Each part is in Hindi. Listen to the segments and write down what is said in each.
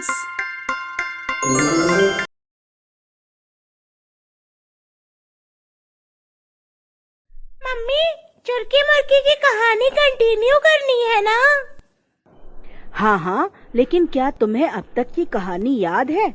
साइंस। मम्मी, चुरकी मुर्की की कहानी कंटिन्यू करनी है ना? हाँ हाँ, लेकिन क्या तुम्हें अब तक की कहानी याद है?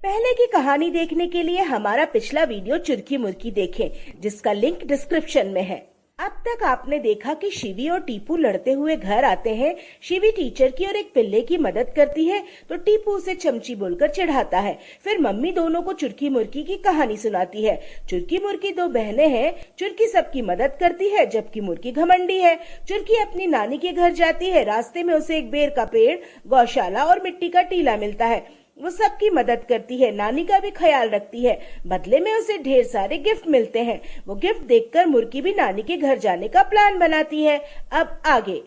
पहले की कहानी देखने के लिए हमारा पिछला वीडियो चुरकी मुर्की देखें, जिसका लिंक डिस्क्रिप्शन में है। अब तक आपने देखा कि शिवी और टीपू लड़ते हुए घर आते हैं। शिवी टीचर की और एक पिल्ले की मदद करती है तो टीपू उसे चमची बोलकर चिढ़ाता है। फिर मम्मी दोनों को चुरकी मुर्की की कहानी सुनाती है। चुरकी मुर्की दो बहनें हैं। चुरकी सबकी मदद करती है जबकि मुर्की घमंडी है। चुरकी अपनी नानी के घर जाती है। रास्ते में उसे एक बेर का पेड़, गौशाला और मिट्टी का टीला मिलता है। वो सबकी मदद करती है, नानी का भी ख्याल रखती है। बदले में उसे ढेर सारे गिफ्ट मिलते हैं। वो गिफ्ट देखकर मुर्की भी नानी के घर जाने का प्लान बनाती है। अब आगे।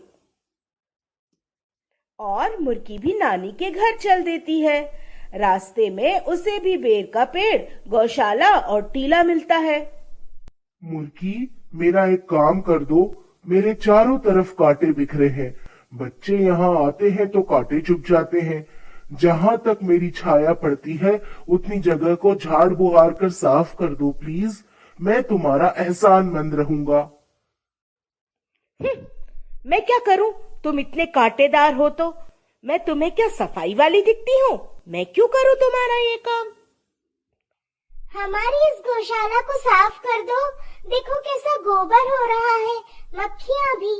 और मुर्की भी नानी के घर चल देती है। रास्ते में उसे भी बेर का पेड़, गौशाला और टीला मिलता है। मुर्की, मेरा एक काम कर दो। मेरे चारों तरफ कांटे बिखरे हैं। बच्चे यहाँ आते हैं तो कांटे चुभ जाते हैं। जहाँ तक मेरी छाया पड़ती है उतनी जगह को झाड़ बुहार कर साफ कर दो प्लीज। मैं तुम्हारा एहसानमंद रहूंगा। मैं क्या करूं? तुम इतने कांटेदार हो तो मैं तुम्हें क्या सफाई वाली दिखती हूँ? मैं क्यों करूं तुम्हारा ये काम? हमारी इस गौशाला को साफ कर दो। देखो कैसा गोबर हो रहा है, मक्खियाँ भी।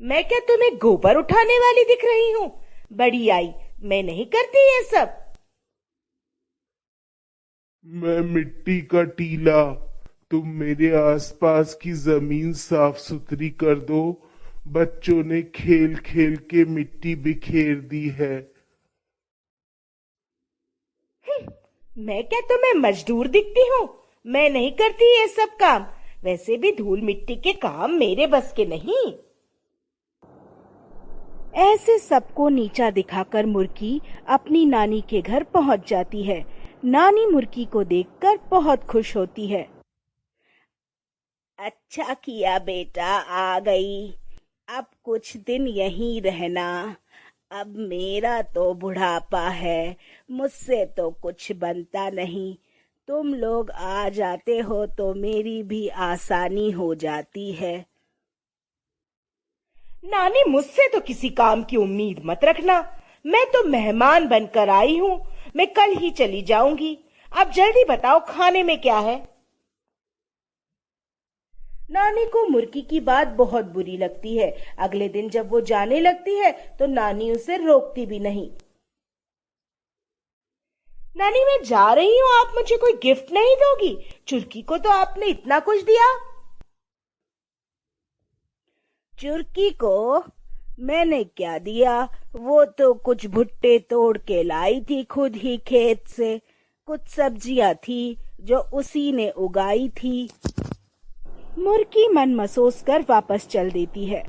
मैं क्या तुम्हें गोबर उठाने वाली दिख रही हूँ? बड़ी आई, मैं नहीं करती ये सब। मैं मिट्टी का टीला। तुम मेरे आसपास की जमीन साफ सुथरी कर दो। बच्चों ने खेल खेल के मिट्टी बिखेर दी है। मैं क्या तुम्हें मजदूर दिखती हूँ? मैं नहीं करती ये सब काम। वैसे भी धूल मिट्टी के काम मेरे बस के नहीं। ऐसे सबको नीचा दिखाकर मुर्की अपनी नानी के घर पहुंच जाती है। नानी मुर्की को देखकर बहुत खुश होती है। अच्छा किया बेटा, आ गई। अब कुछ दिन यहीं रहना। अब मेरा तो बुढ़ापा है, मुझसे तो कुछ बनता नहीं। तुम लोग आ जाते हो तो मेरी भी आसानी हो जाती है। नानी, मुझसे तो किसी काम की उम्मीद मत रखना। मैं तो मेहमान बनकर आई हूँ। मैं कल ही चली जाऊंगी। अब जल्दी बताओ खाने में क्या है? नानी को मुर्की की बात बहुत बुरी लगती है। अगले दिन जब वो जाने लगती है तो नानी उसे रोकती भी नहीं। नानी, मैं जा रही हूँ, आप मुझे कोई गिफ्ट नहीं दोगी? चुरकी को तो आपने इतना कुछ दिया। चुरकी को मैंने क्या दिया? वो तो कुछ भुट्टे तोड़ के लाई थी खुद ही खेत से। कुछ सब्जियां थी जो उसी ने उगाई थी। मुर्की मन मसोस कर वापस चल देती है।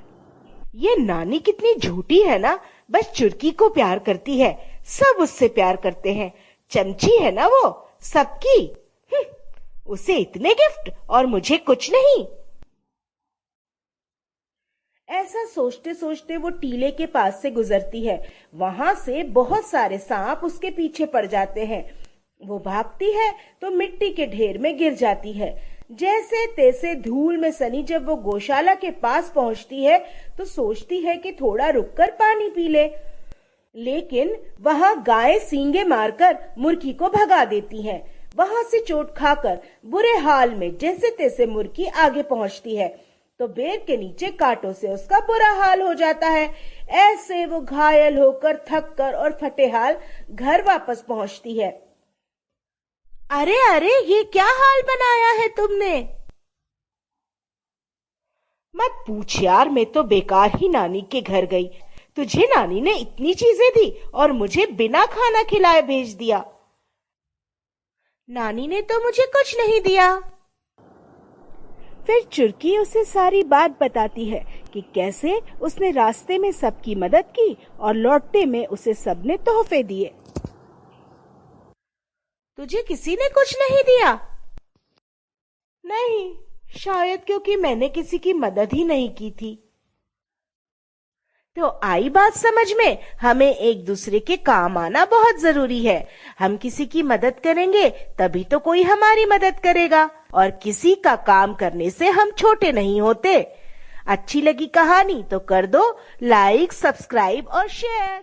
ये नानी कितनी झूठी है ना। बस चुरकी को प्यार करती है, सब उससे प्यार करते हैं। चमची है ना वो सबकी। उसे इतने गिफ्ट और मुझे कुछ नहीं। ऐसा सोचते सोचते वो टीले के पास से गुजरती है। वहां से बहुत सारे सांप उसके पीछे पड़ जाते हैं। वो भागती है तो मिट्टी के ढेर में गिर जाती है। जैसे तैसे धूल में सनी जब वो गौशाला के पास पहुंचती है तो सोचती है कि थोड़ा रुककर पानी पी ले, लेकिन वहां गाय सींगे मारकर मुर्की को भगा देती है। वहां से चोट खाकर बुरे हाल में जैसे तैसे मुर्की आगे पहुंचती है तो बेर के नीचे कांटों से उसका बुरा हाल हो जाता है। ऐसे वो घायल होकर, थक कर और फटेहाल घर वापस पहुंचती है। अरे अरे, ये क्या हाल बनाया है तुमने? मत पूछ यार, मैं तो बेकार ही नानी के घर गई। तुझे नानी ने इतनी चीजें दी और मुझे बिना खाना खिलाए भेज दिया। नानी ने तो मुझे कुछ नहीं दिया। फिर चुरकी उसे सारी बात बताती है कि कैसे उसने रास्ते में सबकी मदद की और लौटते में उसे सबने तोहफे दिए। तुझे किसी ने कुछ नहीं दिया? नहीं, शायद क्योंकि मैंने किसी की मदद ही नहीं की थी। तो आई बात समझ में, हमें एक दूसरे के काम आना बहुत जरूरी है। हम किसी की मदद करेंगे तभी तो कोई हमारी मदद करेगा, और किसी का काम करने से हम छोटे नहीं होते। अच्छी लगी कहानी तो कर दो लाइक, सब्सक्राइब और शेयर।